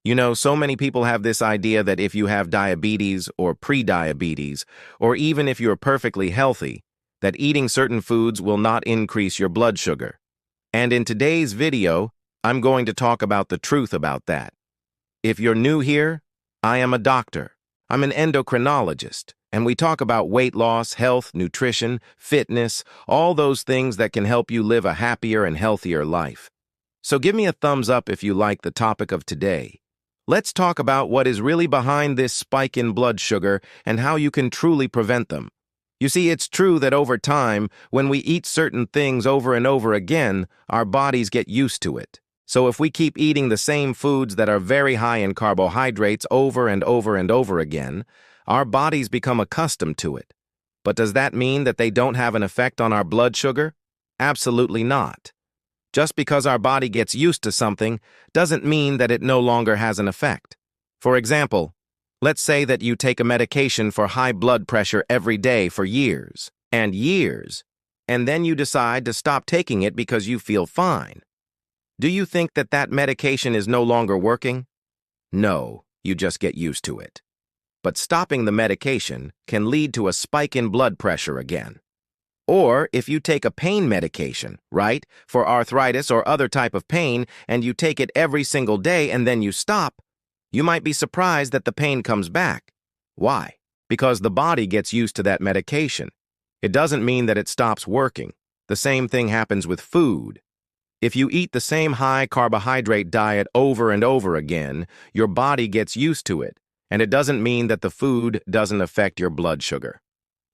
You know, so many people have this idea that if you have diabetes or pre-diabetes, or even if you're perfectly healthy, that eating certain foods will not increase your blood sugar. And in today's video, I'm going to talk about the truth about that. If you're new here, I am a doctor. I'm an endocrinologist, and we talk about weight loss, health, nutrition, fitness, all those things that can help you live a happier and healthier life. So give me a thumbs up if you like the topic of today. Let's talk about what is really behind this spike in blood sugar and how you can truly prevent them. You see, it's true that over time, when we eat certain things over and over again, our bodies get used to it. So if we keep eating the same foods that are very high in carbohydrates over and over and over again, our bodies become accustomed to it. But does that mean that they don't have an effect on our blood sugar? Absolutely not. Just because our body gets used to something doesn't mean that it no longer has an effect. For example, let's say that you take a medication for high blood pressure every day for years and years, and then you decide to stop taking it because you feel fine. Do you think that that medication is no longer working? No, you just get used to it. But stopping the medication can lead to a spike in blood pressure again. Or if you take a pain medication, right, for arthritis or other type of pain, and you take it every single day and then you stop, you might be surprised that the pain comes back. Why? Because the body gets used to that medication. It doesn't mean that it stops working. The same thing happens with food. If you eat the same high carbohydrate diet over and over again, your body gets used to it, and it doesn't mean that the food doesn't affect your blood sugar.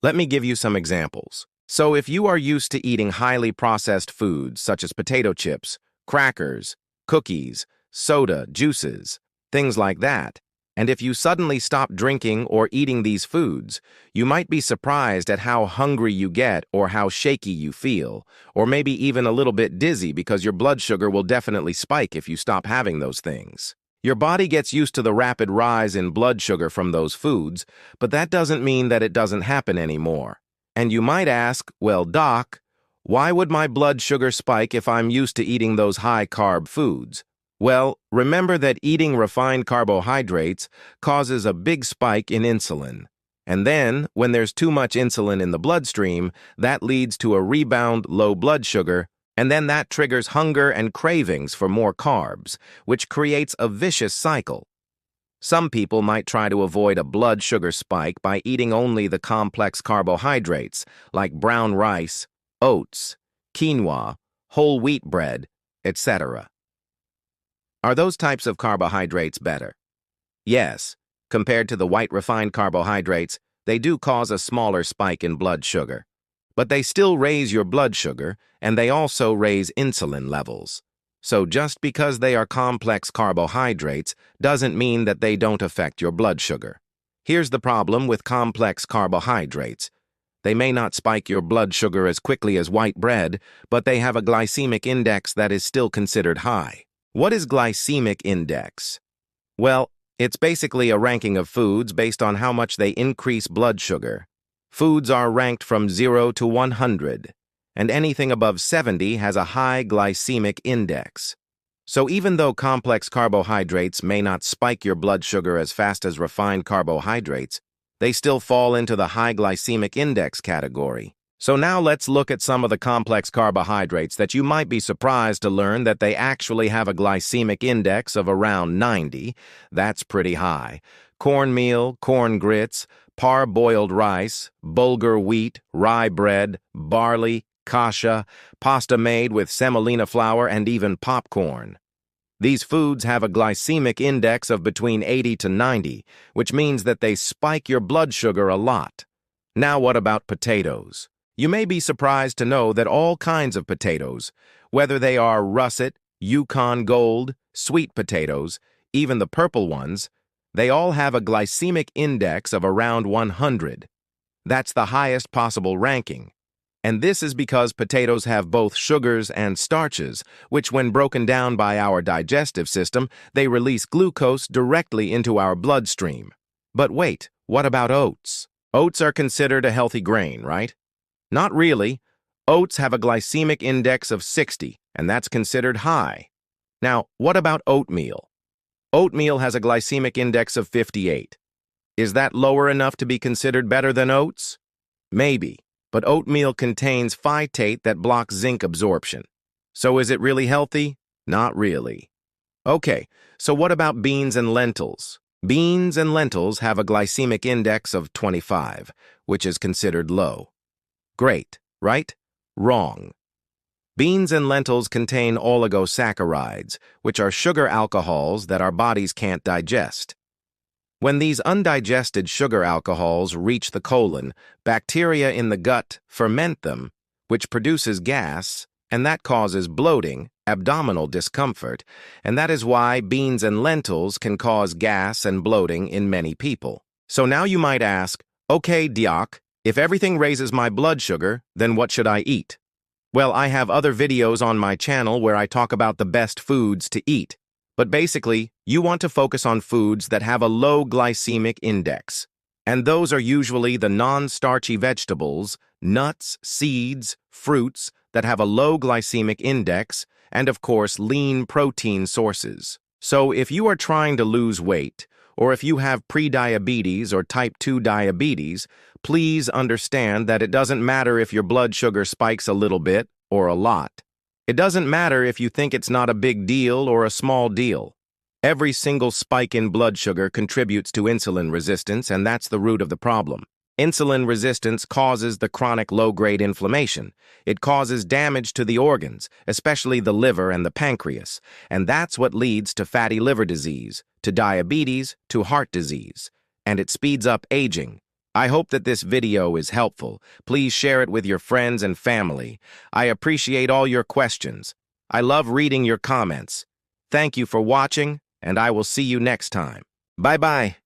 Let me give you some examples. So if you are used to eating highly processed foods such as potato chips, crackers, cookies, soda, juices, things like that, and if you suddenly stop drinking or eating these foods, you might be surprised at how hungry you get or how shaky you feel, or maybe even a little bit dizzy because your blood sugar will definitely spike if you stop having those things. Your body gets used to the rapid rise in blood sugar from those foods, but that doesn't mean that it doesn't happen anymore. And you might ask, well, doc, why would my blood sugar spike if I'm used to eating those high-carb foods? Well, remember that eating refined carbohydrates causes a big spike in insulin. And then, when there's too much insulin in the bloodstream, that leads to a rebound low blood sugar, and then that triggers hunger and cravings for more carbs, which creates a vicious cycle. Some people might try to avoid a blood sugar spike by eating only the complex carbohydrates, like brown rice, oats, quinoa, whole wheat bread, etc. Are those types of carbohydrates better? Yes. Compared to the white refined carbohydrates, they do cause a smaller spike in blood sugar. But they still raise your blood sugar, and they also raise insulin levels. So just because they are complex carbohydrates doesn't mean that they don't affect your blood sugar. Here's the problem with complex carbohydrates. They may not spike your blood sugar as quickly as white bread, but they have a glycemic index that is still considered high. What is glycemic index? Well, it's basically a ranking of foods based on how much they increase blood sugar. Foods are ranked from 0 to 100. And anything above 70 has a high glycemic index. So even though complex carbohydrates may not spike your blood sugar as fast as refined carbohydrates, they still fall into the high glycemic index category. So now let's look at some of the complex carbohydrates that you might be surprised to learn that they actually have a glycemic index of around 90. That's pretty high. Cornmeal, corn grits, parboiled rice, bulgur wheat, rye bread, barley, kasha, pasta made with semolina flour, and even popcorn. These foods have a glycemic index of between 80 to 90, which means that they spike your blood sugar a lot. Now what about potatoes? You may be surprised to know that all kinds of potatoes, whether they are russet, Yukon Gold, sweet potatoes, even the purple ones, they all have a glycemic index of around 100. That's the highest possible ranking. And this is because potatoes have both sugars and starches, which when broken down by our digestive system, they release glucose directly into our bloodstream. But wait, what about oats? Oats are considered a healthy grain, right? Not really. Oats have a glycemic index of 60, and that's considered high. Now, what about oatmeal? Oatmeal has a glycemic index of 58. Is that lower enough to be considered better than oats? Maybe, but oatmeal contains phytate that blocks zinc absorption. So is it really healthy? Not really. Okay, so what about beans and lentils? Beans and lentils have a glycemic index of 25, which is considered low. Great, right? Wrong. Beans and lentils contain oligosaccharides, which are sugar alcohols that our bodies can't digest. When these undigested sugar alcohols reach the colon, bacteria in the gut ferment them, which produces gas, and that causes bloating, abdominal discomfort, and that is why beans and lentils can cause gas and bloating in many people. So now you might ask, okay, Doc, if everything raises my blood sugar, then what should I eat? Well, I have other videos on my channel where I talk about the best foods to eat. But basically, you want to focus on foods that have a low glycemic index. And those are usually the non-starchy vegetables, nuts, seeds, fruits that have a low glycemic index, and of course, lean protein sources. So if you are trying to lose weight, or if you have prediabetes or type 2 diabetes, please understand that it doesn't matter if your blood sugar spikes a little bit or a lot. It doesn't matter if you think it's not a big deal or a small deal. Every single spike in blood sugar contributes to insulin resistance, and that's the root of the problem. Insulin resistance causes the chronic low-grade inflammation. It causes damage to the organs, especially the liver and the pancreas, and that's what leads to fatty liver disease, to diabetes, to heart disease, and it speeds up aging. I hope that this video is helpful. Please share it with your friends and family. I appreciate all your questions. I love reading your comments. Thank you for watching, and I will see you next time. Bye-bye.